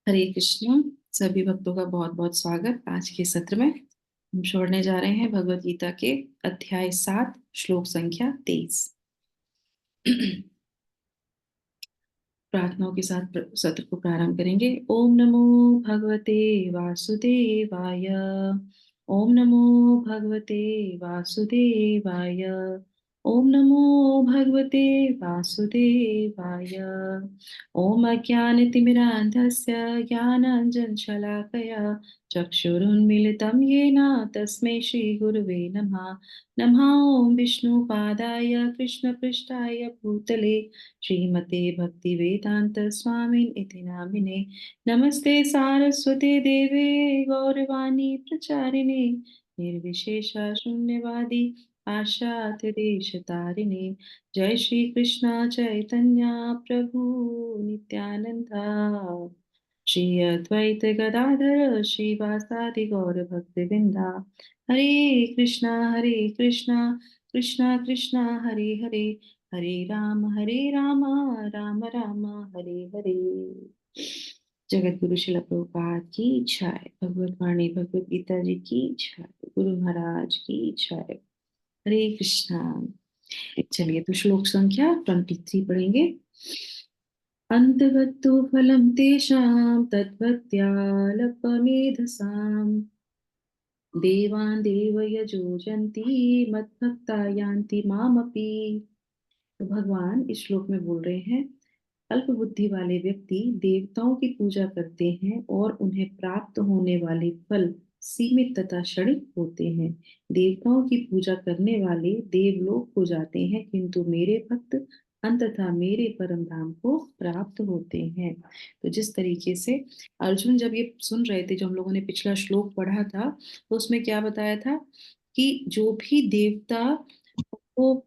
हरे कृष्ण। सभी भक्तों का बहुत बहुत स्वागत। आज के सत्र में हम छोड़ने जा रहे हैं भगवत गीता के अध्याय 7 श्लोक संख्या 23। प्रार्थनाओं के साथ सत्र को प्रारंभ करेंगे। ओम नमो भगवते वासुदेवाय। ओम नमो भगवते वासुदेवाय। ओम नमो भगवते वासुदेवाय। ओम अज्ञानतिमिरान्धस्य ज्ञानाञ्जनशलाकया चक्षुरुन्मीलितं येन तस्मै श्रीगुरुवे नमः। नमः ओं विष्णुपादाय कृष्णपृष्ठाय भूतले श्रीमते भक्तिवेदांत स्वामिन् इति नामिने। नमस्ते सारस्वते देवे गौरवाणी प्रचारिणे निर्विशेष शून्यवादी पाश्चात्य देश तारिणे। जय श्री कृष्ण चैतन्य प्रभु नित्यानंदा श्री अद्वैत गदाधर श्रीवासादि गौर भक्तवृंदा। हरे कृष्णा कृष्णा कृष्णा हरे हरे, हरे राम राम राम हरे हरे। जगत गुरु शिला प्रभुपाद की जय। भगवत वाणी भगवत गीता जी की जय। गुरु महाराज की जय। हरे कृष्णा। चलिए तो श्लोक संख्या 23 पढ़ेंगे। अंतवत्तु फलं तेषां तद्भक्त्यालपमेधसाम् देवान् देवयजो जन्ति मद्भक्ता यान्ति मामपि। तो भगवान इस श्लोक में बोल रहे हैं, अल्प बुद्धि वाले व्यक्ति देवताओं की पूजा करते हैं और उन्हें प्राप्त होने वाले फल सीमित तथा क्षणिक होते हैं। देवताओं की पूजा करने वाले देवलोक को जाते हैं, किंतु मेरे भक्त अंततः मेरे परम धाम को प्राप्त होते हैं। तो जिस तरीके से अर्जुन जब ये सुन रहे थे, जो हम लोगों ने पिछला श्लोक पढ़ा था, तो उसमें क्या बताया था कि जो भी देवता को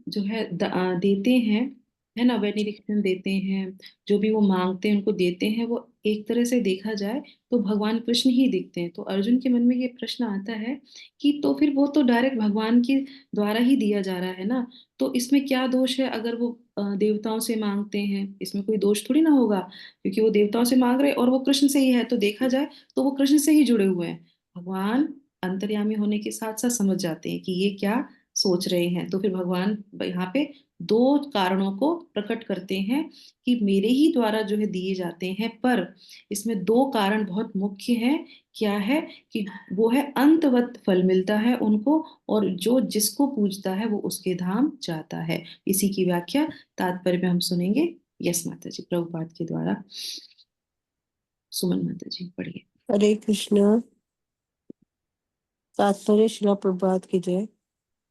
जो है देते हैं, है ना, बेनिडिक्शन देते हैं, जो भी वो मांगते हैं उनको देते हैं, वो एक तरह से देखा जाए तो भगवान कृष्ण ही दिखते हैं। तो अर्जुन के मन में ये प्रश्न आता है कि तो फिर वो तो डायरेक्ट भगवान के द्वारा ही दिया जा रहा है ना, तो इसमें क्या दोष है? अगर वो देवताओं से मांगते हैं, इसमें कोई दोष थोड़ी ना होगा, क्योंकि वो देवताओं से मांग रहे हैं और वो कृष्ण से ही है, तो देखा जाए तो वो कृष्ण से ही जुड़े हुए हैं। भगवान अंतर्यामी होने के साथ साथ समझ जाते हैं कि ये क्या सोच रहे हैं। तो फिर भगवान यहाँ पे दो कारणों को प्रकट करते हैं कि मेरे ही द्वारा जो है दिए जाते हैं, पर इसमें दो कारण बहुत मुख्य हैं। क्या है? कि वो है अंतवत फल मिलता है उनको, और जो जिसको पूजता है वो उसके धाम जाता है। इसी की व्याख्या तात्पर्य में हम सुनेंगे। यस माता जी, प्रभुपाद के द्वारा। सुमन माता जी पढ़िए। हरे कृष्ण। तात्पर्य श्रील प्रभुपाद की जय।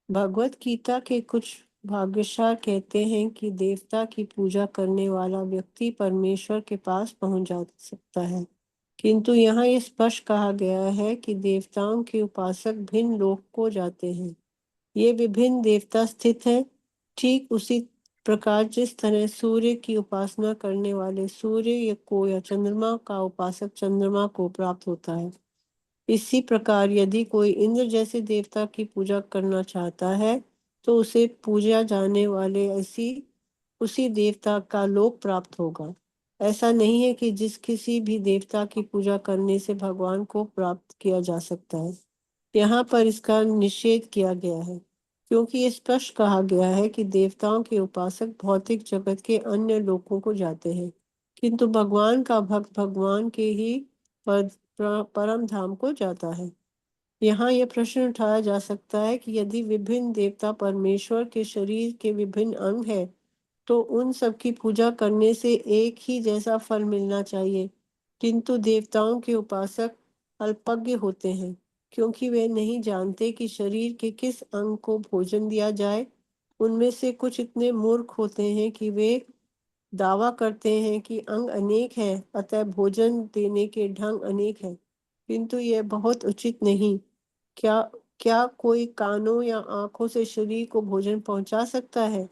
भगवत गीता के कुछ भाष्यकार कहते हैं कि देवता की पूजा करने वाला व्यक्ति परमेश्वर के पास पहुंच जा सकता है, किंतु यहाँ ये स्पष्ट कहा गया है कि देवताओं के उपासक भिन्न लोक को जाते हैं। ये विभिन्न देवता स्थित है, ठीक उसी प्रकार जिस तरह सूर्य की उपासना करने वाले सूर्य को या चंद्रमा का उपासक चंद्रमा को प्राप्त होता है। इसी प्रकार यदि कोई इंद्र जैसे देवता की पूजा करना चाहता है तो उसे पूजा जाने वाले उसी देवता का लोक प्राप्त होगा। ऐसा नहीं है कि जिस किसी भी देवता की पूजा करने से भगवान को प्राप्त किया जा सकता है। यहाँ पर इसका निषेध किया गया है, क्योंकि ये स्पष्ट कहा गया है कि देवताओं के उपासक भौतिक जगत के अन्य लोकों को जाते हैं, किंतु भगवान का भक्त भगवान के ही परम धाम को जाता है। यहाँ यह प्रश्न उठाया जा सकता है कि यदि विभिन्न देवता परमेश्वर के शरीर के विभिन्न अंग हैं, तो उन सब की पूजा करने से एक ही जैसा फल मिलना चाहिए, किंतु देवताओं के उपासक अल्पज्ञ होते हैं, क्योंकि वे नहीं जानते कि शरीर के किस अंग को भोजन दिया जाए। उनमें से कुछ इतने मूर्ख होते हैं कि वे दावा करते हैं कि अंग अनेक है, अतः भोजन देने के ढंग अनेक है, किंतु यह बहुत उचित नहीं। क्या क्या कोई कानों या आंखों से शरीर को भोजन पहुंचा सकता है?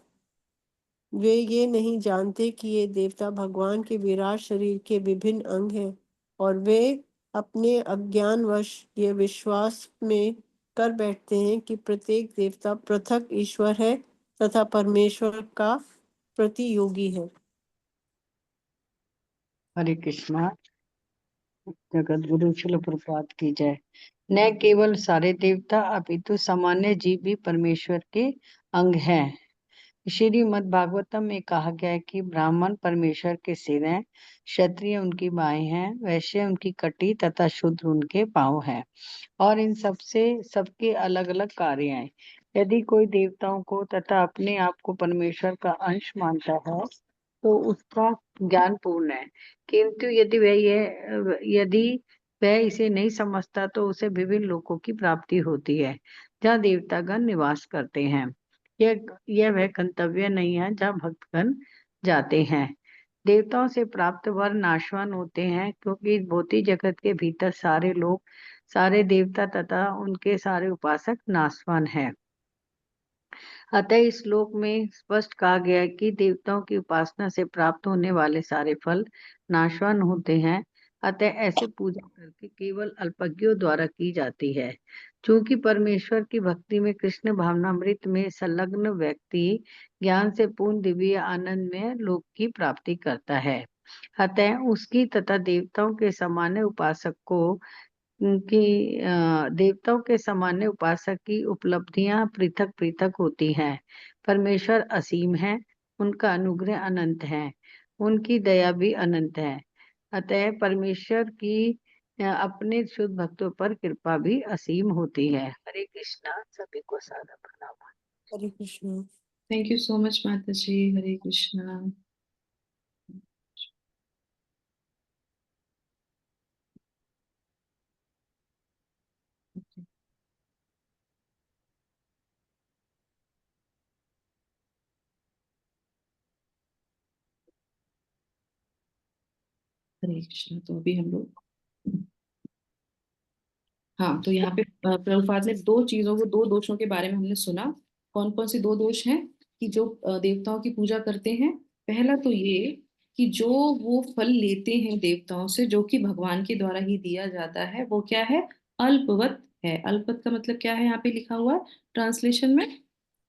वे ये नहीं जानते कि ये देवता भगवान के विराट शरीर के विभिन्न अंग हैं, और वे अपने अज्ञानवश ये विश्वास में कर बैठते हैं कि प्रत्येक देवता पृथक ईश्वर है तथा परमेश्वर का प्रतियोगी है। हरे कृष्णा। जगत गुरु शिल प्रभुपाद की जय। न केवल सारे देवता अपितु सामान्य जीव भी परमेश्वर के अंग हैं। श्रीमद् भागवतम में कहा गया है कि ब्राह्मण परमेश्वर के सिर हैं, क्षत्रिय उनकी बाहें हैं, वैश्य उनकी कटी तथा शूद्र उनके पांव हैं, और इन सबसे सबके अलग अलग कार्य हैं। यदि कोई देवताओं को तथा अपने आप को परमेश्वर का अंश मानता है तो उसका ज्ञान पूर्ण है, किंतु यदि वह इसे नहीं समझता तो उसे विभिन्न लोकों की प्राप्ति होती है जहाँ देवतागण निवास करते हैं। यह वह गंतव्य नहीं है जहाँ भक्तगण जाते हैं। देवताओं से प्राप्त वर नाशवान होते हैं, क्योंकि इस भौतिक जगत के भीतर सारे लोग, सारे देवता तथा उनके सारे उपासक नाशवान हैं। अतः इस श्लोक में स्पष्ट कहा गया है कि देवताओं की उपासना से प्राप्त होने वाले सारे फल नाशवान होते हैं। अतः ऐसे पूजा करके केवल अल्पज्ञों द्वारा की जाती है। क्योंकि परमेश्वर की भक्ति में कृष्ण भावनामृत में संलग्न व्यक्ति ज्ञान से पूर्ण दिव्य आनंद में लोक की प्राप्ति करता है। अतः उसकी तथा देवताओं के सामान्य उपासक को देवताओं के सामान्य उपासक की उपलब्धियां पृथक पृथक होती हैं। परमेश्वर असीम है, उनका अनुग्रह अनंत है, उनकी दया भी अनंत है। अतः परमेश्वर की अपने शुद्ध भक्तों पर कृपा भी असीम होती है। हरे कृष्णा। सभी को सादर प्रणाम। Hare Krishna. Thank you so much माता जी। हरे कृष्णा। हरे कृष्णा। तो अभी हम लोग, हाँ, तो यहाँ पे प्रभुपाद ने दो चीजों को, दो दोषों के बारे में हमने सुना। कौन कौन से दो दोष हैं? कि जो देवताओं की पूजा करते हैं, पहला तो ये कि जो वो फल लेते हैं देवताओं से, जो कि भगवान के द्वारा ही दिया जाता है, वो क्या है? अल्पवत है। अल्पवत का मतलब क्या है? यहाँ पे लिखा हुआ है ट्रांसलेशन में,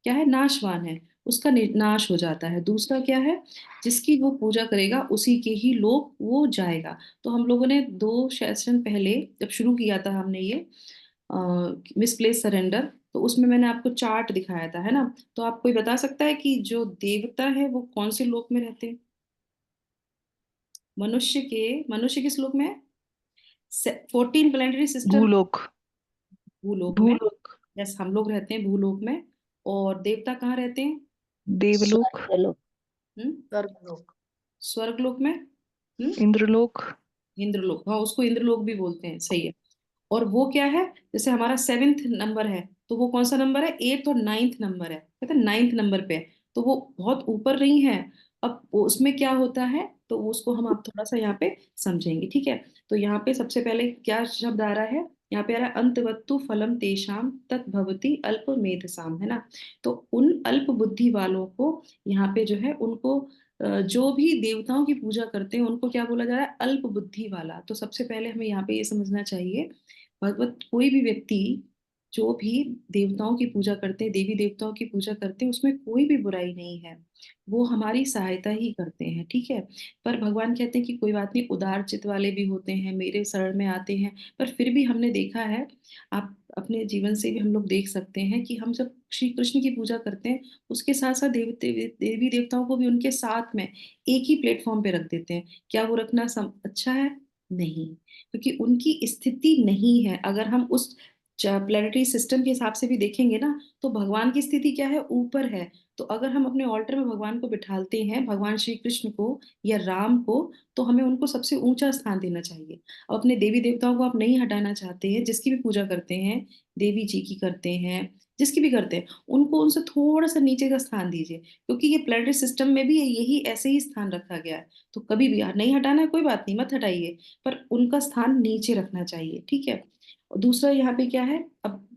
क्या है? नाशवान है, उसका नाश हो जाता है। दूसरा क्या है? जिसकी वो पूजा करेगा उसी के ही लोग वो जाएगा। तो हम लोगों ने दो सेशन पहले जब शुरू किया था हमने ये मिसप्लेस सरेंडर, तो उसमें मैंने आपको चार्ट दिखाया था, है ना? तो आप कोई बता सकता है कि जो देवता है वो कौन से लोक में रहते हैं? मनुष्य किस लोक में है? 14 प्लेनेटरी सिस्टम, भूलोक। भूलोक में। भूलोक। यस, हम लोग रहते हैं भूलोक में। और देवता कहाँ रहते हैं? देवलोक। स्वर्गलोक। हम्म, स्वर्गलोक। स्वर्गलोक में। हम्म, इंद्रलोक। इंद्रलोक, हाँ, उसको इंद्रलोक भी बोलते हैं, सही है। और वो क्या है? जैसे हमारा 7th नंबर है, तो वो कौन सा नंबर है? 8th और 9th नंबर है, कहते हैं 9th नंबर पे है। तो वो बहुत ऊपर नहीं है। अब उसमें क्या होता है, तो उसको हम आप थोड़ा सा यहाँ पे समझेंगे, ठीक है? तो यहाँ पे सबसे पहले क्या शब्द आ रहा है? यहाँ पे आ रहा है अंतवत्तु फलम तेषाम तद्भवति अल्प मेधसाम, है ना? तो उन अल्प बुद्धि वालों को यहाँ पे जो है उनको जो भी देवताओं की पूजा करते हैं उनको क्या बोला जा रहा है? अल्प बुद्धि वाला। तो सबसे पहले हमें यहाँ पे ये समझना चाहिए, भगवत कोई भी व्यक्ति जो भी देवताओं की पूजा करते हैं, देवी देवताओं की पूजा करते हैं, उसमें कोई भी बुराई नहीं है। वो हमारी सहायता ही करते हैं, ठीक है? पर भगवान कहते हैं कि कोई बात नहीं, उदार चित्त वाले भी होते हैं, मेरे शरण में आते हैं। पर फिर भी हमने देखा है, आप अपने जीवन से भी हम लोग देख सकते हैं कि हम जब श्री कृष्ण की पूजा करते हैं, उसके साथ साथ देवी देवताओं को भी उनके साथ में एक ही प्लेटफॉर्म पे रख देते हैं। क्या वो रखना अच्छा है? नहीं, क्योंकि उनकी स्थिति नहीं है। अगर हम उस प्लेनेटरी सिस्टम के हिसाब से भी देखेंगे ना, तो भगवान की स्थिति क्या है? ऊपर है। तो अगर हम अपने ऑल्टर में भगवान को बिठालते हैं, भगवान श्री कृष्ण को या राम को, तो हमें उनको सबसे ऊंचा स्थान देना चाहिए। अब अपने देवी देवताओं को आप नहीं हटाना चाहते हैं, जिसकी भी पूजा करते हैं, देवी जी की करते हैं, जिसकी भी करते हैं, उनको उनसे थोड़ा सा नीचे का स्थान दीजिए, क्योंकि ये प्लेनेटरी सिस्टम में भी यही ऐसे ही स्थान रखा गया है। तो कभी भी यार नहीं हटाना है, कोई बात नहीं, मत हटाइए, पर उनका स्थान नीचे रखना चाहिए, ठीक है? और दूसरा यहाँ पे क्या है अब,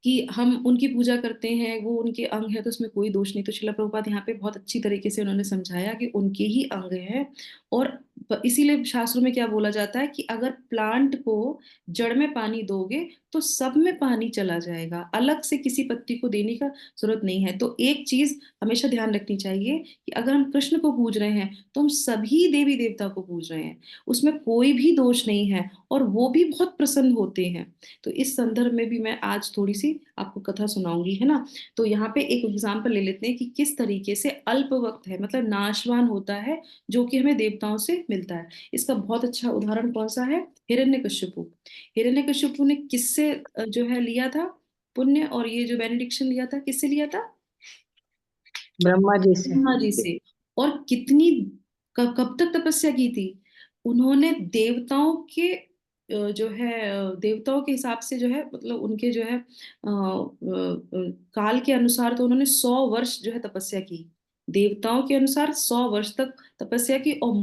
कि हम उनकी पूजा करते हैं, वो उनके अंग है, तो उसमें कोई दोष नहीं। तो शिला प्रभुपाद यहाँ पे बहुत अच्छी तरीके से उन्होंने समझाया कि उनके ही अंग हैं। और इसीलिए शास्त्रों में क्या बोला जाता है कि अगर प्लांट को जड़ में पानी दोगे तो सब में पानी चला जाएगा, अलग से किसी पत्ती को देने का जरूरत नहीं है। तो एक चीज हमेशा ध्यान रखनी चाहिए कि अगर हम कृष्ण को पूज रहे हैं तो हम सभी देवी देवता को पूज रहे हैं, उसमें कोई भी दोष नहीं है और वो भी बहुत प्रसन्न होते हैं। तो इस संदर्भ में भी मैं आज थोड़ी सी आपको कथा सुनाऊंगी, है ना। तो यहाँ पे एक एग्जाम्पल ले लेते हैं कि किस तरीके से अल्प वक्त है, मतलब नाशवान होता है, जो कि हमें देवताओं से मिलता है। इसका बहुत अच्छा उदाहरण कौन सा है? हिरण्यकश्यपु। हिरण्यकश्यपु ने किससे जो है लिया था पुण्य, और ये जो बेनेडिक्शन लिया था किससे लिया था? ब्रह्मा जी से। ब्रह्मा जी से। और कितनी कब तक तपस्या की थी? उन्होंने देवताओं के जो है देवताओं के हिसाब से जो है, मतलब उनके जो है काल के अनुसार तो उन्होंने 100 वर्ष जो है तपस्या की। देवताओं के अनुसार 100 वर्ष तक तपस्या की, और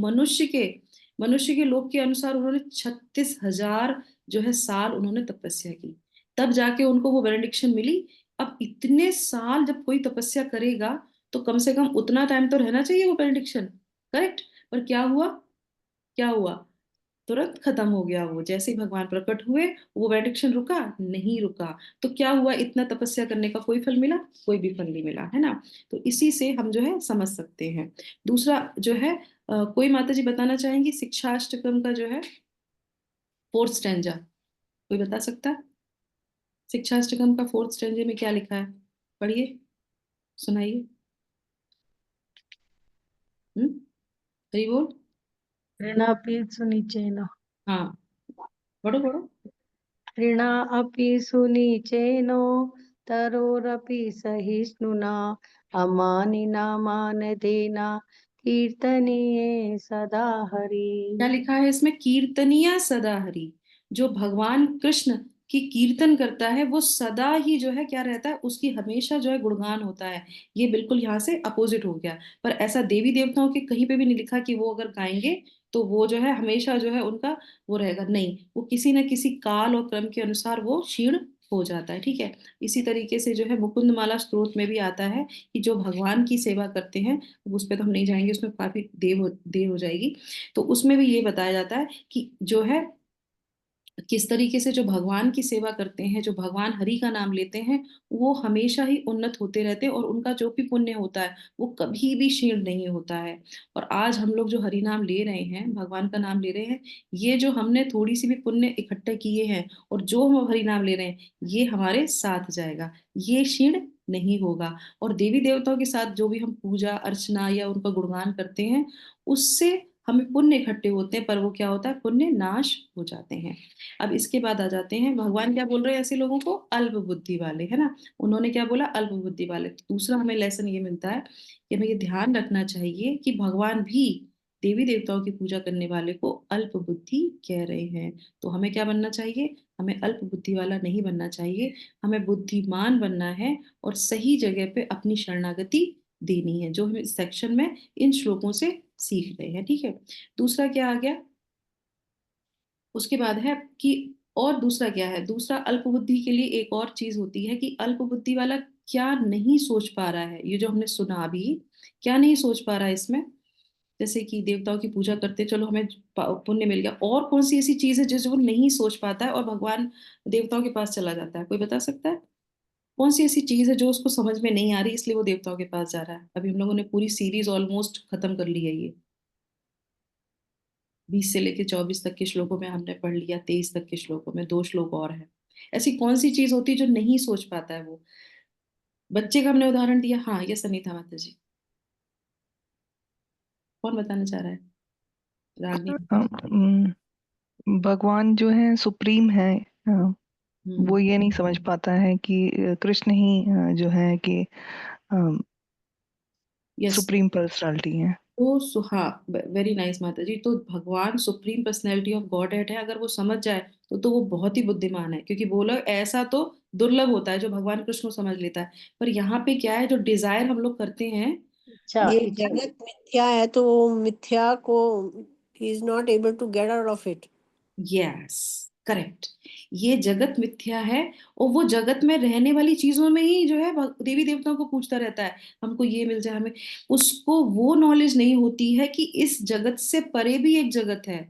मनुष्य के लोक के अनुसार उन्होंने 36,000 जो है साल उन्होंने तपस्या की। तब जाके उनको वो बेनेडिक्शन मिली। अब इतने साल जब कोई तपस्या करेगा तो कम से कम उतना टाइम तो रहना चाहिए वो बेनेडिक्शन, करेक्ट। पर क्या हुआ? क्या हुआ? तुरंत खत्म हो गया। वो जैसे ही भगवान प्रकट हुए वो बेनेडिक्शन रुका नहीं रुका। तो क्या हुआ? इतना तपस्या करने का कोई फल मिला? कोई भी फल नहीं मिला, है ना। तो इसी से हम जो है समझ सकते हैं। दूसरा जो है कोई माता जी बताना चाहेंगी शिक्षाष्टकम का जो है 4th स्टैंजा? कोई बता सकता है शिक्षाष्टकम का 4th स्टैंजे में क्या लिखा है? पढ़िए, सुनाइए। हरी बोल। ऋणापि सुनिचेन। हाँ, पढ़ो पढ़ो। ऋणा अपि सुनिचेनो तरोरपि सहिष्णुना अमानिना मानदेना कीर्तनीये सदा क्या हरि। लिखा है इसमें? कीर्तनिया सदा हरि। जो भगवान कृष्ण की कीर्तन करता है वो सदा ही जो है क्या रहता है, उसकी हमेशा जो है गुणगान होता है। ये बिल्कुल यहाँ से अपोजिट हो गया। पर ऐसा देवी देवताओं के कहीं पे भी नहीं लिखा कि वो अगर गाएंगे तो वो जो है हमेशा जो है उनका वो रहेगा, नहीं। वो किसी न किसी काल और क्रम के अनुसार वो क्षीण हो जाता है, ठीक है। इसी तरीके से जो है मुकुंद माला स्त्रोत में भी आता है कि जो भगवान की सेवा करते हैं, उस पर तो हम नहीं जाएंगे, उसमें काफी देर हो जाएगी। तो उसमें भी ये बताया जाता है कि जो है किस तरीके से जो भगवान की सेवा करते हैं, जो भगवान हरि का नाम लेते हैं, वो हमेशा ही उन्नत होते रहते हैं, और उनका जो भी पुण्य होता है वो कभी भी क्षीण नहीं होता है। और आज हम लोग जो हरि नाम ले रहे हैं, भगवान का नाम ले रहे हैं, ये जो हमने थोड़ी सी भी पुण्य इकट्ठे किए हैं और जो हम हरि नाम ले रहे हैं, ये हमारे साथ जाएगा, ये क्षीण नहीं होगा। और देवी देवताओं के साथ जो भी हम पूजा अर्चना या उनका गुणगान करते हैं, उससे हमें पुण्य इकट्ठे होते हैं, पर वो क्या होता है, पुण्य नाश हो जाते हैं। अब इसके बाद आ जाते हैं भगवान क्या बोल रहे हैं ऐसे लोगों को? अल्प बुद्धि वाले, है ना। उन्होंने क्या बोला? अल्प बुद्धि वाले। तो दूसरा हमें लेसन ये मिलता है कि हमें ये ध्यान रखना चाहिए कि भगवान भी देवी देवताओं की पूजा करने वाले को अल्प बुद्धि कह रहे हैं। तो हमें क्या बनना चाहिए? हमें अल्प बुद्धि वाला नहीं बनना चाहिए, हमें बुद्धिमान बनना है और सही जगह पे अपनी शरणागति देनी है, जो हम इस सेक्शन में इन श्लोकों से सीख रहे हैं, ठीक है। दूसरा क्या आ गया? उसके बाद है कि और दूसरा क्या है? दूसरा अल्प बुद्धि के लिए एक और चीज होती है कि अल्प बुद्धि वाला क्या नहीं सोच पा रहा है। ये जो हमने सुना अभी, क्या नहीं सोच पा रहा है इसमें? जैसे कि देवताओं की पूजा करते, चलो हमें पुण्य मिल गया, और कौन सी ऐसी चीज है जिसे वो नहीं सोच पाता है और भगवान देवताओं के पास चला जाता है? कोई बता सकता है? कौन सी ऐसी चीज है जो उसको समझ में नहीं आ रही इसलिए वो देवताओं के पास जा रहा है? अभी हम लोगों ने पूरी सीरीज ऑलमोस्ट खत्म कर ली है, ये 20 से लेके 24 तक के श्लोकों में हमने पढ़ लिया, 23 तक के श्लोकों में 2 श्लोक और है। ऐसी कौन सी चीज होती है जो नहीं सोच पाता है वो? बच्चे का हमने उदाहरण दिया, हाँ, ये सनीता माता जी। कौन बताना चाह रहा है? रागनी। भगवान जो है सुप्रीम है। हम्म। वो ये नहीं समझ पाता है कि कृष्ण ही जो है कि यस। सुप्रीम पर्सनालिटी है। तो हाँ, वेरी नाइस माता जी। तो भगवान supreme personality of God head है, अगर वो समझ जाए तो वो बहुत ही बुद्धिमान है, क्योंकि बोलो ऐसा तो दुर्लभ होता है जो भगवान कृष्ण को समझ लेता है। पर यहाँ पे क्या है, जो डिजायर हम लोग करते हैं। इच्छा ये इच्छा। जगत मिथ्या है तो वो मिथ्या को ही is not able to get out of it. Yes, correct. ये जगत मिथ्या है, और वो जगत में रहने वाली चीजों में ही जो है देवी देवताओं को पूछता रहता है, हमको ये मिल जाए हमें। उसको वो नॉलेज नहीं होती है कि इस जगत से परे भी एक जगत है,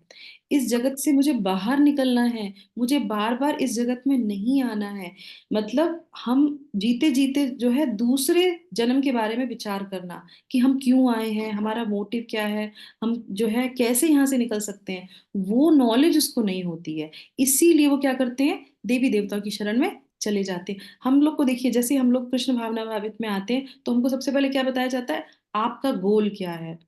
इस जगत से मुझे बाहर निकलना है, मुझे बार बार इस जगत में नहीं आना है। मतलब हम जीते जीते जो है दूसरे जन्म के बारे में विचार करना, कि हम क्यों आए हैं, हमारा मोटिव क्या है, हम जो है कैसे यहाँ से निकल सकते हैं, वो नॉलेज उसको नहीं होती है। इसीलिए वो क्या करते हैं, देवी देवताओं की शरण में चले जाते हैं। हम लोग को देखिए, जैसे हम लोग कृष्ण भावना भावित में आते हैं तो हमको सबसे पहले क्या बताया जाता है, आपका गोल क्या है,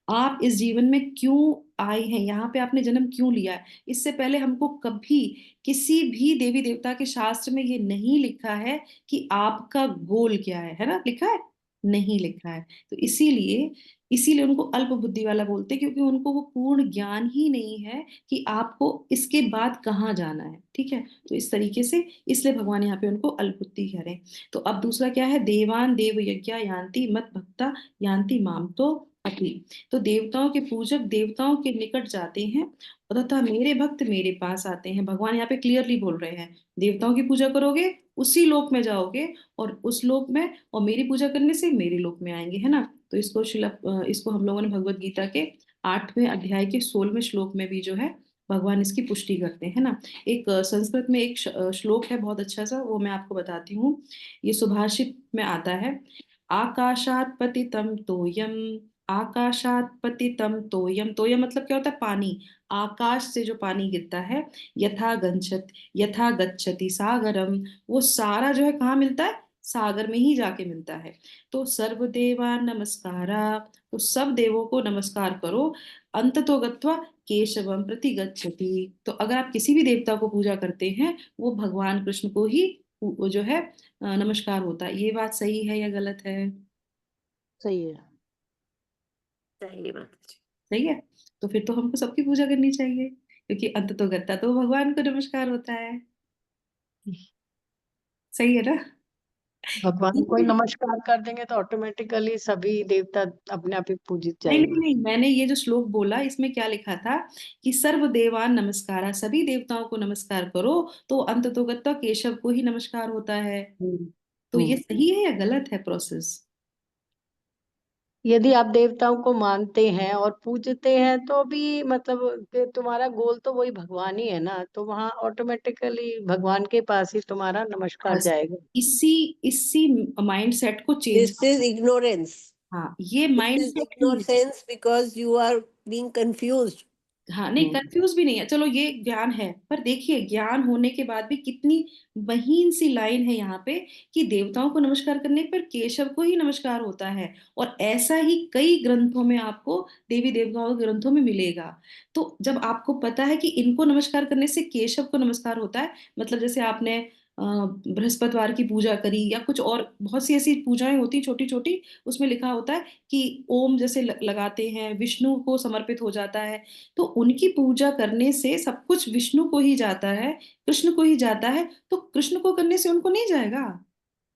आप इस जीवन में क्यों आए हैं, यहाँ पे आपने जन्म क्यों लिया है। इससे पहले हमको कभी किसी भी देवी देवता के शास्त्र में ये नहीं लिखा है कि आपका गोल क्या है ना, लिखा है, नहीं लिखा है। तो इसीलिए इसीलिए उनको अल्प बुद्धि वाला बोलते हैं, क्योंकि उनको वो पूर्ण ज्ञान ही नहीं है कि आपको इसके बाद कहाँ जाना है। ठीक है, तो इस तरीके से इसलिए भगवान यहाँ पे उनको अल्प बुद्धि कह रहे हैं। तो अब दूसरा क्या है, देवान देव यज्ञा यान्ति मत भक्ता यान्ति माम तो अपि। तो देवताओं के पूजक देवताओं के निकट जाते हैं, और तथा मेरे भक्त मेरे पास आते हैं। भगवान यहाँ पे क्लियरली बोल रहे हैं, देवताओं की पूजा करोगे उसी लोक में जाओगे, और उस लोक में, और मेरी पूजा करने से मेरे लोक में आएंगे, है ना। तो इसको हम लोगों ने भगवत गीता के 8वें अध्याय के 16वें श्लोक में भी जो है भगवान इसकी पुष्टि करते हैं ना। एक संस्कृत में एक श्लोक है बहुत अच्छा सा, वो मैं आपको बताती हूँ। ये सुभाषित में आता है, आकाशात पतितम तोयम, आकाशात पतितम तोयम, तोयम मतलब क्या होता है, पानी। आकाश से जो पानी गिरता है, यथा गच्छति सागरम, वो सारा जो है कहाँ मिलता है, सागर में ही जाके मिलता है। तो सर्वदेवा नमस्कारा, तो सब देवों को नमस्कार करो, अंततो गत्वा केशवम प्रति गच्छति। तो अगर आप किसी भी देवता को पूजा करते हैं, वो भगवान कृष्ण को ही वो जो है नमस्कार होता है। ये बात सही है या गलत है? सही है। सही बात है। सही है। तो फिर तो हमको सबकी पूजा करनी चाहिए, क्योंकि अंत तो गत्ता तो भगवान को नमस्कार होता है। सही है ना। भगवान को ही नमस्कार कर देंगे तो ऑटोमेटिकली सभी देवता अपने आप ही पूजित नहीं नहीं जाएंगे। नहीं, मैंने ये जो श्लोक बोला इसमें क्या लिखा था, कि सर्व देवान नमस्कारा, सभी देवताओं को नमस्कार करो, तो अंत तो गत्ता केशव को ही नमस्कार होता है। हम्म। तो ये हम्म। सही है या गलत है प्रोसेस? यदि आप देवताओं को मानते हैं और पूजते हैं तो भी मतलब कि तुम्हारा गोल तो वही भगवान ही है ना, तो वहां ऑटोमेटिकली भगवान के पास ही तुम्हारा नमस्कार बस जाएगा। इसी इसी माइंड सेट को चेंज, This is ignorance. हाँ ये This माइंड is सेट नहीं। ignorance because you are being confused. हाँ नहीं, हम्म। कंफ्यूज भी नहीं है, चलो ये ज्ञान है, पर देखिए ज्ञान होने के बाद भी कितनी महीन सी लाइन है यहाँ पे, कि देवताओं को नमस्कार करने पर केशव को ही नमस्कार होता है। और ऐसा ही कई ग्रंथों में आपको, देवी देवताओं के ग्रंथों में मिलेगा। तो जब आपको पता है कि इनको नमस्कार करने से केशव को नमस्कार होता है, मतलब जैसे आपने बृहस्पतिवार की पूजा करी, या कुछ और बहुत सी ऐसी पूजाएं होती छोटी छोटी, उसमें लिखा होता है कि ओम जैसे लगाते हैं, विष्णु को समर्पित हो जाता है। तो उनकी पूजा करने से सब कुछ विष्णु को ही जाता है, कृष्ण को ही जाता है, तो कृष्ण को करने से उनको नहीं जाएगा।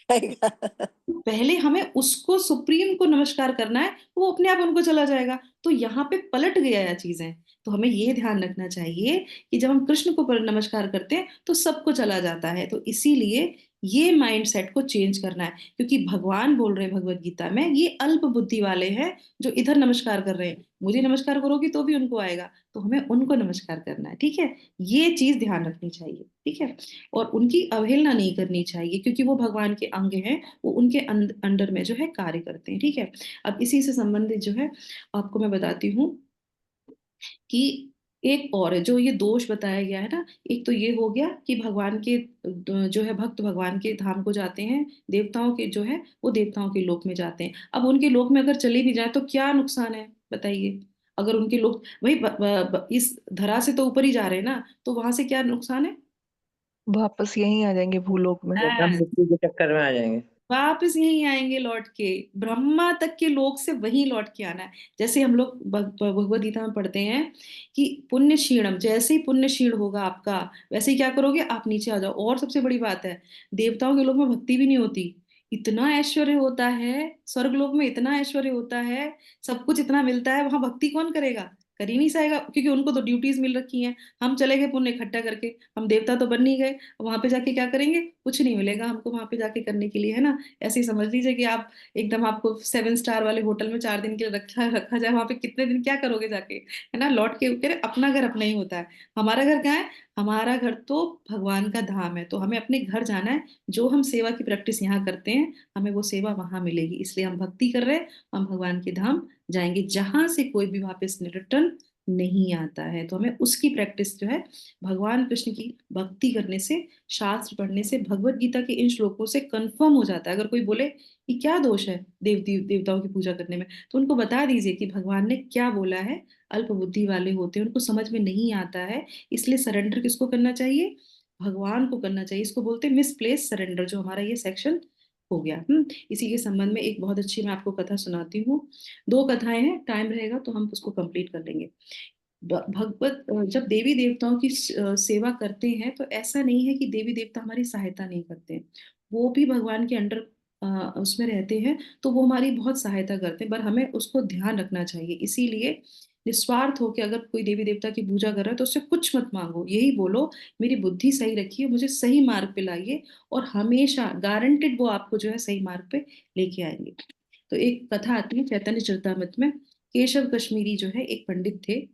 पहले हमें उसको, सुप्रीम को नमस्कार करना है, वो अपने आप उनको चला जाएगा। तो यहाँ पे पलट गया है चीजें। तो हमें ये ध्यान रखना चाहिए कि जब हम कृष्ण को नमस्कार करते हैं तो सबको चला जाता है। तो इसीलिए ये माइंड सेट को चेंज करना है, क्योंकि भगवान बोल रहे हैं भगवत गीता में, ये अल्प बुद्धि वाले हैं जो इधर नमस्कार कर रहे हैं, मुझे नमस्कार करोगी तो भी उनको आएगा, तो हमें उनको नमस्कार करना है। ठीक है, ये चीज ध्यान रखनी चाहिए। ठीक है, और उनकी अवहेलना नहीं करनी चाहिए, क्योंकि वो भगवान के अंग हैं, वो उनके अंडर में जो है कार्य करते हैं। ठीक है, अब इसी से संबंधित जो है आपको मैं बताती हूँ कि एक और है जो ये दोष बताया गया है ना। एक तो ये हो गया कि भगवान के जो है भक्त भगवान के धाम को जाते हैं, देवताओं के जो है वो देवताओं के लोक में जाते हैं। अब उनके लोक में अगर चले भी जाए तो क्या नुकसान है बताइए। अगर उनके लोग वही इस धरा से तो ऊपर ही जा रहे हैं ना, तो वहां से क्या नुकसान है। वापस यहीं आ जाएंगे भूलोक में। हम मृत्यु के चक्कर में आ जाएंगे। वापस यहीं आएंगे लौट के, ब्रह्मा तक के लोक से वहीं लौट के आना है। जैसे हम लोग भगवद गीता में पढ़ते हैं कि पुण्य क्षीणम, जैसे ही पुण्य क्षीण होगा आपका, वैसे ही क्या करोगे, आप नीचे आ जाओ। और सबसे बड़ी बात है, देवताओं के लोक में भक्ति भी नहीं होती, इतना ऐश्वर्य होता है, स्वर्ग लोक में इतना ऐश्वर्य होता है, सब कुछ इतना मिलता है, वहां भक्ति कौन करेगा। कर ही नहीं पाएगा, क्योंकि उनको तो ड्यूटीज मिल रखी हैं। हम चले गए पुण्य इकट्ठा करके, हम देवता तो बन नहीं गए, वहां पे जाके क्या करेंगे? कुछ नहीं मिलेगा हमको वहां पे जाके करने के लिए, है ना। ऐसे ही समझ लीजिए कि आप एकदम, आपको 7 स्टार वाले होटल में 4 दिन के लिए रखा रखा जाए, वहां पे कितने दिन क्या करोगे जाके, है ना। लौट के कह रहे अपना घर अपना ही होता है। हमारा घर कहाँ है? हमारा घर तो भगवान का धाम है, तो हमें अपने घर जाना है। जो हम सेवा की प्रैक्टिस यहाँ करते हैं, हमें वो सेवा वहां मिलेगी, इसलिए हम भक्ति कर रहे हैं। हम भगवान के धाम जाएंगे, जहां से कोई भी वापस रिटर्न नहीं आता है। तो हमें उसकी प्रैक्टिस जो है, भगवान कृष्ण की भक्ति करने से, शास्त्र पढ़ने से, भगवत गीता के इन श्लोकों से कंफर्म हो जाता है। अगर कोई बोले कि क्या दोष है देवताओं की पूजा करने में, तो उनको बता दीजिए कि भगवान ने क्या बोला है। अल्प बुद्धि वाले होते हैं, उनको समझ में नहीं आता है, इसलिए सरेंडर किसको करना चाहिए? भगवान को करना चाहिए। इसको बोलते हैं मिसप्लेस सरेंडर, जो हमारा ये सेक्शन हो गया। इसी के संबंध में एक बहुत अच्छी मैं आपको कथा सुनाती हूँ। 2 कथाएं हैं, टाइम रहेगा तो हम उसको कंप्लीट कर लेंगे। भगवत जब देवी देवताओं की सेवा करते हैं, तो ऐसा नहीं है कि देवी देवता हमारी सहायता नहीं करते हैं। वो भी भगवान के अंडर उसमें रहते हैं, तो वो हमारी बहुत सहायता करते हैं, पर हमें उसको ध्यान रखना चाहिए। इसीलिए निस्वार्थ होकर अगर कोई देवी देवता की पूजा कर रहा है, तो उससे कुछ मत मांगो, यही बोलो मेरी बुद्धि सही रखिए, मुझे सही मार्ग पे लाइए, और हमेशा गारंटेड वो आपको जो है सही मार्ग पे लेके आएंगे। तो एक कथा आती है चैतन्य चरितामृत में। केशव कश्मीरी जो है एक पंडित थे,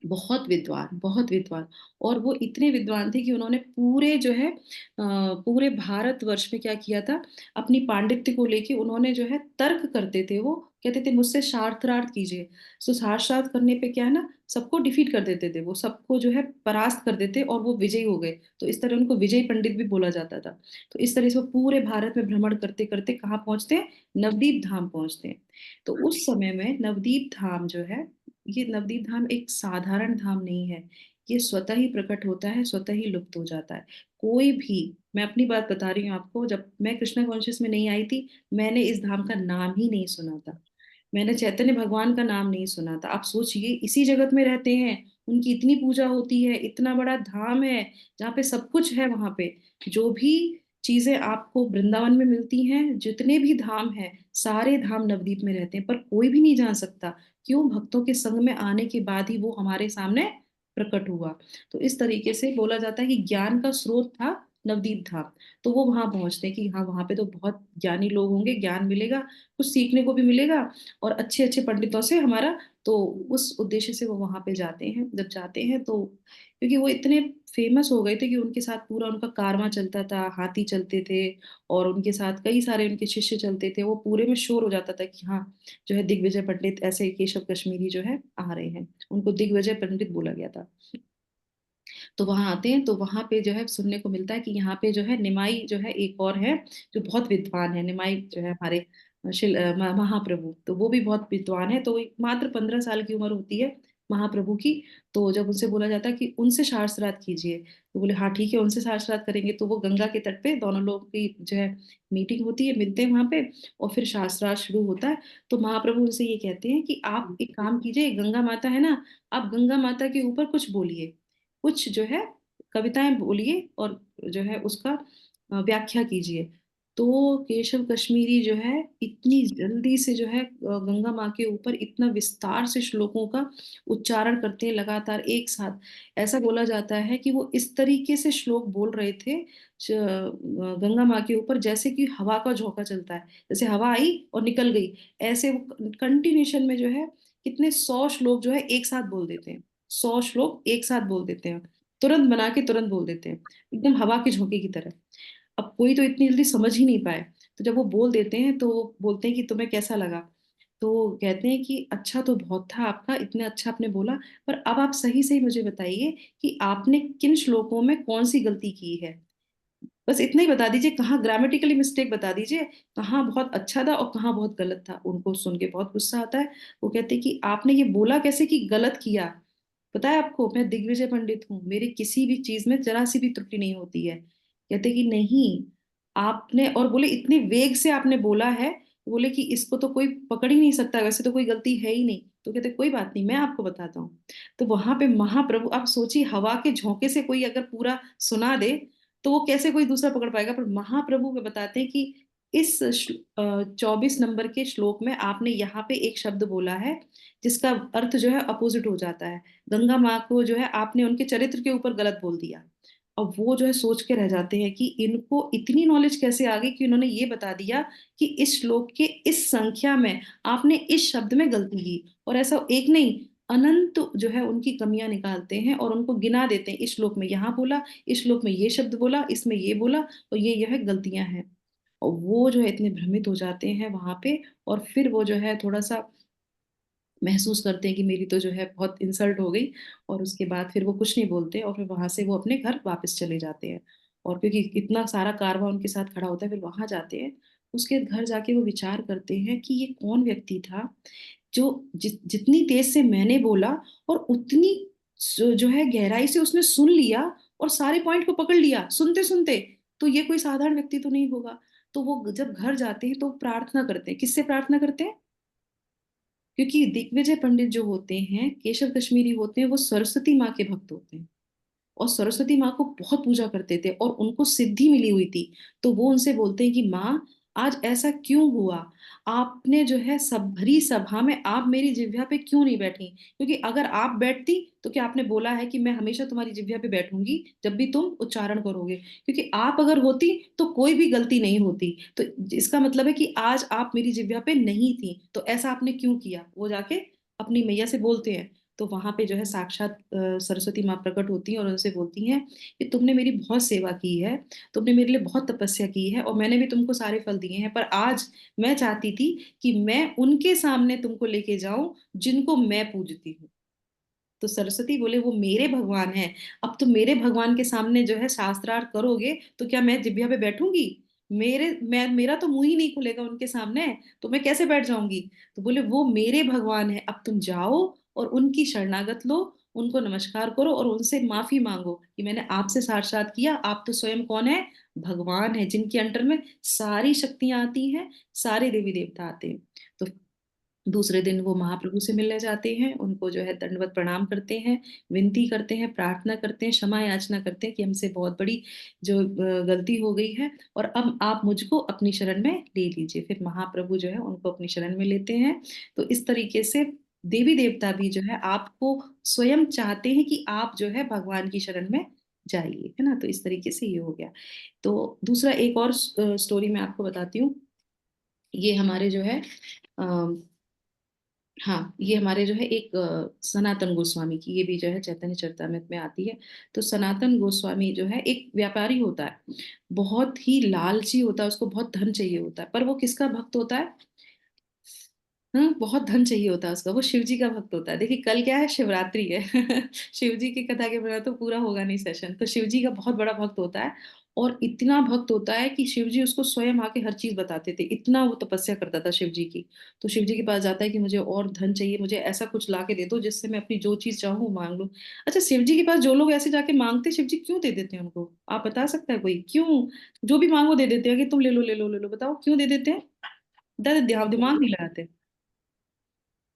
बहुत विद्वान, बहुत विद्वान। और वो इतने विद्वान थे कि उन्होंने पूरे जो है पूरे भारतवर्ष में क्या किया था, अपनी पांडित्य को लेके उन्होंने जो है तर्क करते थे। वो कहते थे मुझसे शास्त्रार्थ कीजिए। तो शास्त्रार्थ करने पे क्या है ना, सबको डिफीट कर देते थे, वो सबको जो है परास्त कर देते और वो विजयी हो गए। तो इस तरह उनको विजयी पंडित भी बोला जाता था। तो इस तरह से वो पूरे भारत में भ्रमण करते करते कहाँ पहुंचते हैं? नवदीप धाम पहुंचते हैं। तो उस समय में नवदीप धाम जो है, ये नवदीप धाम एक साधारण धाम नहीं है। ये स्वतः ही प्रकट होता है, स्वतः ही लुप्त हो जाता है। कोई भी, मैं अपनी बात बता रही हूँ आपको, जब मैं कृष्णा कॉन्शियस में नहीं आई थी, मैंने इस धाम का नाम ही नहीं सुना था। मैंने चैतन्य भगवान का नाम नहीं सुना था। आप सोचिए, इसी जगत में रहते हैं, उनकी इतनी पूजा होती है, इतना बड़ा धाम है जहाँ पे सब कुछ है। वहां पे जो भी चीजें आपको वृंदावन में मिलती हैं, जितने भी धाम हैं, सारे धाम नवदीप में रहते हैं, पर कोई भी नहीं जान सकता। क्यों? भक्तों के संग में आने के बाद ही वो हमारे सामने प्रकट हुआ। तो इस तरीके से बोला जाता है कि ज्ञान का स्रोत था नवदीप धाम। तो वो वहां पहुंचते हैं कि हाँ, वहां पे तो बहुत ज्ञानी लोग होंगे, ज्ञान मिलेगा, कुछ सीखने को भी मिलेगा, और अच्छे अच्छे पंडितों से हमारा, तो उस उद्देश्य से वो वहां पे जाते हैं। जब जाते हैं तो, क्योंकि वो इतने फेमस हो गए थे कि उनके साथ पूरा उनका कारवां चलता था, हाथी चलते थे, और उनके साथ कई सारे उनके शिष्य चलते थे। वो पूरे में शोर हो जाता था कि हाँ, जो है दिग्विजय पंडित ऐसे केशव कश्मीरी जो है आ रहे हैं। उनको दिग्विजय पंडित बोला गया था। तो वहां आते हैं, तो वहां पे जो है सुनने को मिलता है कि यहाँ पे जो है निमाई जो है एक और है, जो बहुत विद्वान है। निमाई जो है हमारे महाप्रभु, तो वो भी बहुत विद्वान है। तो मात्र 15 साल की उम्र होती है महाप्रभु की। तो जब उनसे बोला जाता है कि उनसे शास्त्रार्थ कीजिए, तो बोले हाँ ठीक है, उनसे शास्त्रार्थ करेंगे। तो वो गंगा के तट पे दोनों लोग की जो है मीटिंग होती है, मिलते हैं वहां पे, और फिर शास्त्रार्थ शुरू होता है। तो महाप्रभु उनसे ये कहते हैं कि आप एक काम कीजिए, गंगा माता है ना, आप गंगा माता के ऊपर कुछ बोलिए, कुछ जो है कविताएं बोलिए, और जो है उसका व्याख्या कीजिए। तो केशव कश्मीरी जो है इतनी जल्दी से जो है गंगा माँ के ऊपर इतना विस्तार से श्लोकों का उच्चारण करते हैं लगातार एक साथ। ऐसा बोला जाता है कि वो इस तरीके से श्लोक बोल रहे थे गंगा माँ के ऊपर, जैसे कि हवा का झोंका चलता है, जैसे हवा आई और निकल गई, ऐसे वो कंटिन्यूशन में जो है कितने 100 श्लोक जो है एक साथ बोल देते हैं। 100 श्लोक एक साथ बोल देते हैं, तुरंत बना के तुरंत बोल देते हैं, एकदम हवा के झोंके की तरह। अब कोई तो इतनी जल्दी समझ ही नहीं पाए। तो जब वो बोल देते हैं, तो वो बोलते हैं कि तुम्हें कैसा लगा? तो कहते हैं कि अच्छा तो बहुत था आपका, इतना अच्छा आपने बोला, पर अब आप सही सही मुझे बताइए कि आपने किन श्लोकों में कौन सी गलती की है। बस इतना ही बता दीजिए, कहाँ ग्रामेटिकली मिस्टेक बता दीजिए, कहाँ बहुत अच्छा था और कहाँ बहुत गलत था। उनको सुन के बहुत गुस्सा आता है। वो कहते हैं कि आपने ये बोला कैसे कि गलत किया? पता है आपको, मैं दिग्विजय पंडित हूँ, मेरी किसी भी चीज में जरा सी भी त्रुटि नहीं होती है। कहते कि नहीं, आपने, और बोले इतने वेग से आपने बोला है, बोले कि इसको तो कोई पकड़ ही नहीं सकता, वैसे तो कोई गलती है ही नहीं। तो कहते कोई बात नहीं, मैं आपको बताता हूँ। तो वहां पे महाप्रभु, आप सोचिए, हवा के झोंके से कोई अगर पूरा सुना दे, तो वो कैसे कोई दूसरा पकड़ पाएगा? पर महाप्रभु वे बताते हैं कि इस 24 नंबर के श्लोक में आपने यहाँ पे एक शब्द बोला है जिसका अर्थ जो है अपोजिट हो जाता है। गंगा माँ को जो है आपने उनके चरित्र के ऊपर गलत बोल दिया। अब वो जो है सोच के रह जाते हैं कि इनको इतनी नॉलेज कैसे आ गई कि उन्होंने ये बता दिया कि इस श्लोक के इस संख्या में आपने इस शब्द में गलती की। और ऐसा एक नहीं, अनंत जो है उनकी कमियां निकालते हैं और उनको गिना देते हैं। इस श्लोक में यहाँ बोला, इस श्लोक में ये शब्द बोला, इसमें ये बोला, और ये यह गलतियां हैं। और वो जो है इतने भ्रमित हो जाते हैं वहां पे। और फिर वो जो है थोड़ा सा महसूस करते हैं कि मेरी तो जो है बहुत इंसल्ट हो गई। और उसके बाद फिर वो कुछ नहीं बोलते और फिर वहां से वो अपने घर वापस चले जाते हैं। और क्योंकि इतना सारा कारवां उनके साथ खड़ा होता है, फिर वहां जाते हैं। उसके घर जाके वो विचार करते हैं कि ये कौन व्यक्ति था जो जितनी तेज से मैंने बोला और उतनी जो है गहराई से उसने सुन लिया और सारे पॉइंट को पकड़ लिया सुनते सुनते। तो ये कोई साधारण व्यक्ति तो नहीं होगा। तो वो जब घर जाते हैं तो प्रार्थना करते हैं। किससे प्रार्थना करते हैं? क्योंकि दिग्विजय पंडित जो होते हैं, केशव कश्मीरी होते हैं, वो सरस्वती माँ के भक्त होते हैं और सरस्वती माँ को बहुत पूजा करते थे और उनको सिद्धि मिली हुई थी। तो वो उनसे बोलते हैं कि माँ, आज ऐसा क्यों हुआ? आपने जो है सब भरी सभा में आप मेरी जिह्वा पे क्यों नहीं बैठी? क्योंकि अगर आप बैठती तो क्या आपने बोला है कि मैं हमेशा तुम्हारी जिह्वा पे बैठूंगी जब भी तुम उच्चारण करोगे? क्योंकि आप अगर होती तो कोई भी गलती नहीं होती। तो इसका मतलब है कि आज आप मेरी जिह्वा पे नहीं थी, तो ऐसा आपने क्यों किया? वो जाके अपनी मैया से बोलते हैं। तो वहां पे जो है साक्षात सरस्वती माँ प्रकट होती हैं और उनसे बोलती हैं कि तुमने मेरी बहुत सेवा की है, तुमने मेरे लिए बहुत तपस्या की है और मैंने भी तुमको सारे फल दिए हैं, पर आज मैं चाहती थी कि मैं उनके सामने तुमको लेके जाऊं जिनको मैं पूजती हूँ। तो सरस्वती बोले वो मेरे भगवान हैं। अब तुम मेरे भगवान के सामने जो है शास्त्रार्थ करोगे तो क्या मैं जिभ्या पे बैठूंगी? मेरा तो मुंह ही नहीं खुलेगा उनके सामने, तो मैं कैसे बैठ जाऊंगी? तो बोले वो मेरे भगवान है, अब तुम जाओ और उनकी शरणागत लो, उनको नमस्कार करो और उनसे माफी मांगो कि मैंने आपसे साक्षात किया। आप तो स्वयं कौन है? भगवान है, जिनके अंटर में सारी शक्तियां आती हैं, सारे देवी देवता आते हैं। तो दूसरे दिन वो महाप्रभु से मिलने जाते हैं, उनको जो है दंडवत प्रणाम करते हैं, विनती करते हैं, प्रार्थना करते हैं, क्षमा याचना करते हैं कि हमसे बहुत बड़ी जो गलती हो गई है और अब आप मुझको अपनी शरण में ले लीजिए। फिर महाप्रभु जो है उनको अपनी शरण में लेते हैं। तो इस तरीके से देवी देवता भी जो है आपको स्वयं चाहते हैं कि आप जो है भगवान की शरण में जाइए, है ना। तो इस तरीके से ये हो गया। तो दूसरा एक और स्टोरी मैं आपको बताती हूँ। ये हमारे जो है हाँ, ये हमारे जो है एक सनातन गोस्वामी की, ये भी जो है चैतन्य चरितामृत में आती है। तो सनातन गोस्वामी जो है एक व्यापारी होता है, बहुत ही लालची होता है, उसको बहुत धन चाहिए होता है। पर वो किसका भक्त होता है? हाँ, बहुत धन चाहिए होता है उसका, वो शिव जी का भक्त होता है। देखिए कल क्या है, शिवरात्रि है शिव जी की कथा के बिना तो पूरा होगा नहीं सेशन। तो शिव जी का बहुत बड़ा भक्त होता है और इतना भक्त होता है कि शिव जी उसको स्वयं आके हर चीज बताते थे, इतना वो तपस्या करता था शिव जी की। तो शिव जी के पास जाता है कि मुझे और धन चाहिए, मुझे ऐसा कुछ ला के दे दो जिससे मैं अपनी जो चीज चाहूँ वो मांग लूं। अच्छा, शिव जी के पास जो लोग ऐसे जाके मांगते शिव जी क्यों दे देते हैं उनको? आप बता सकता है कोई क्यों? जो भी मांगो दे देते हैं कि तुम ले लो ले लो ले लो, बताओ क्यों दे देते हैं? दिमाग नहीं लगाते।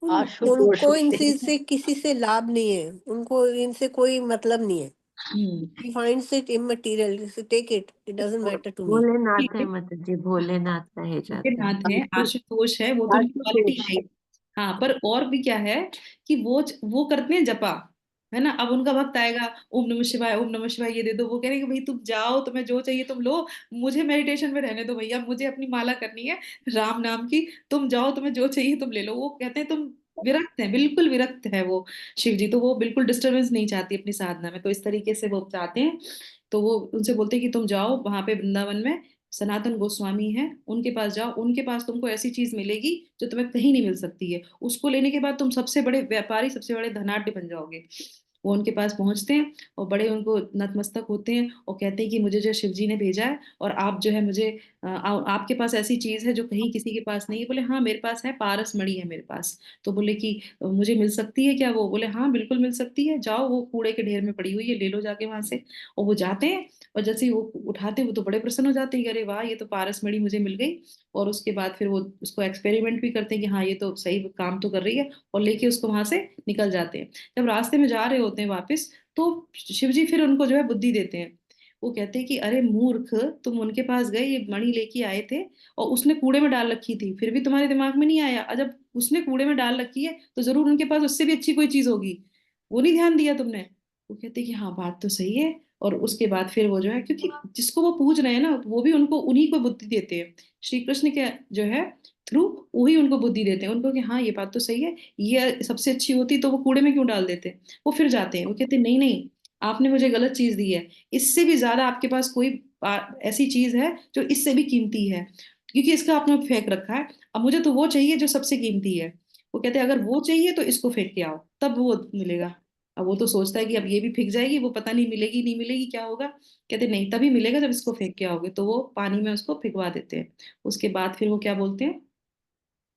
आशुतोष उनको होते इनसे हैं। से किसी से लाभ नहीं है, उनको इनसे कोई मतलब नहीं है। हम्म। He finds it immaterial. Just take it. It doesn't matter to me. Bholenath ठीक है, है, मतलब जी भोलेनाथ कहे उनके जाते हैं। नाथ है, आशुतोष है, वो तो इक्वालिटी आशुतोष। है ही। हाँ, पर और भी क्या है कि वो करते हैं जपा, है ना। अब उनका भक्त आएगा, ओम नमः शिवाय, ओम नमः शिवाय ये दे दो, वो कह रहे हैं कि भाई तुम जाओ, तुम्हें जो चाहिए तुम लो, मुझे मेडिटेशन में रहने दो भैया, मुझे अपनी माला करनी है राम नाम की। तुम जाओ, तुम्हें जो चाहिए तुम ले लो। वो कहते हैं तुम विरक्त हैं, बिल्कुल विरक्त है वो शिव जी। तो वो बिल्कुल डिस्टरबेंस नहीं चाहती अपनी साधना में, तो इस तरीके से वो चाहते हैं। तो वो उनसे बोलते हैं कि तुम जाओ वहां पे वृंदावन में सनातन गोस्वामी है, उनके पास जाओ, उनके पास तुमको ऐसी चीज मिलेगी जो तुम्हें कहीं नहीं मिल सकती है। उसको लेने के बाद तुम सबसे बड़े व्यापारी, सबसे बड़े धनाढ्य बन जाओगे। वो उनके पास पहुंचते हैं और बड़े उनको नतमस्तक होते हैं और कहते हैं कि मुझे जो शिव जी ने भेजा है और आप जो है मुझे आपके पास ऐसी चीज है जो कहीं किसी के पास नहीं है। बोले हाँ मेरे पास है, पारस मणि है मेरे पास। तो बोले कि मुझे मिल सकती है क्या? वो बोले हाँ बिल्कुल मिल सकती है, जाओ वो कूड़े के ढेर में पड़ी हुई है, ले लो जाके वहां से। और वो जाते हैं और जैसे ही वो उठाते हैं वो तो बड़े प्रसन्न हो जाते हैं कि अरे वाह ये तो पारस मणि मुझे मिल गई। और उसके बाद फिर वो उसको एक्सपेरिमेंट भी करते हैं कि हाँ ये तो सही काम तो कर रही है, और लेके उसको वहां से निकल जाते हैं। जब रास्ते में जा रहे होते हैं वापस, तो शिव जी फिर उनको जो है बुद्धि देते हैं। वो कहते हैं कि अरे मूर्ख, तुम उनके पास गए, ये मणि लेके आए थे और उसने कूड़े में डाल रखी थी, फिर भी तुम्हारे दिमाग में नहीं आया? जब उसने कूड़े में डाल रखी है तो जरूर उनके पास उससे भी अच्छी कोई चीज होगी, वो नहीं ध्यान दिया तुमने? वो कहते हैं कि हाँ बात तो सही है। और उसके बाद फिर वो जो है, क्योंकि जिसको वो पूज रहे हैं ना, वो भी उनको उन्हीं को बुद्धि देते हैं, श्री कृष्ण के जो है थ्रू, वही उनको बुद्धि देते हैं उनको कि हाँ ये बात तो सही है, ये सबसे अच्छी होती तो वो कूड़े में क्यों डाल देते। वो फिर जाते हैं, वो कहते हैं नहीं नहीं, आपने मुझे गलत चीज दी है, इससे भी ज्यादा आपके पास कोई ऐसी चीज है जो इससे भी कीमती है, क्योंकि इसका आपने फेंक रखा है, अब मुझे तो वो चाहिए जो सबसे कीमती है। वो कहते हैं अगर वो चाहिए तो इसको फेंक के आओ, तब वो मिलेगा। अब वो तो सोचता है कि अब ये भी फेंक जाएगी, वो पता नहीं मिलेगी नहीं मिलेगी क्या होगा। कहते नहीं, तभी मिलेगा जब इसको फेंक के आओगे। तो वो पानी में उसको फिकवा देते हैं। उसके बाद फिर वो क्या बोलते हैं,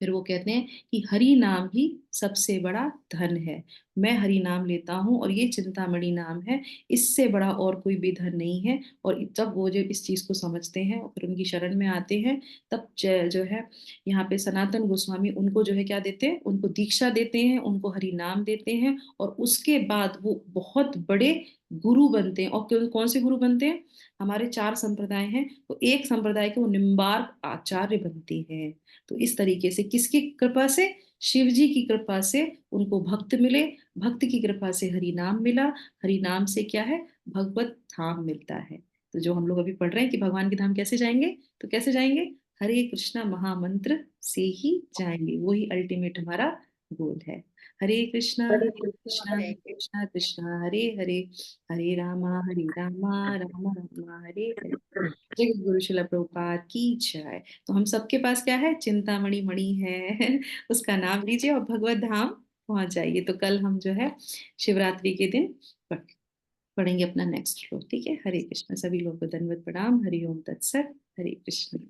फिर वो कहते हैं कि हरि नाम ही सबसे बड़ा धन है, मैं हरि नाम लेता हूँ और ये चिंतामणि नाम है, इससे बड़ा और कोई भी धन नहीं है। और जब वो जब इस चीज को समझते हैं और फिर उनकी शरण में आते हैं, तब जो है यहाँ पे सनातन गोस्वामी उनको जो है क्या देते हैं, उनको दीक्षा देते हैं, उनको हरि नाम देते हैं, और उसके बाद वो बहुत बड़े गुरु बनते हैं। और कौन से गुरु बनते हैं? हमारे 4 संप्रदाय हैं, तो एक संप्रदाय के वो निम्बार्क आचार्य बनते हैं। तो इस तरीके से किसकी कृपा से? शिव जी की कृपा से उनको भक्त मिले, भक्त की कृपा से हरि नाम मिला, हरि नाम से क्या है? भगवत धाम मिलता है। तो जो हम लोग अभी पढ़ रहे हैं कि भगवान के धाम कैसे जाएंगे, तो कैसे जाएंगे? हरे कृष्णा महामंत्र से ही जाएंगे, वही अल्टीमेट हमारा गोल है। हरे कृष्णा कृष्णा कृष्णा हरे हरे, हरे रामा रामा रामा हरे हरे। जय गुरु शिला प्रभुपाद की जय। तो हम सबके पास क्या है? चिंतामणि मणि है उसका नाम लीजिए और भगवत धाम पहुंच जाइए। तो कल हम जो है शिवरात्रि के दिन पढ़ेंगे अपना नेक्स्ट श्लोक। ठीक है? हरे कृष्ण। सभी लोगों को दंडवत प्रणाम। हरि ओम तत्सत। हरे कृष्ण।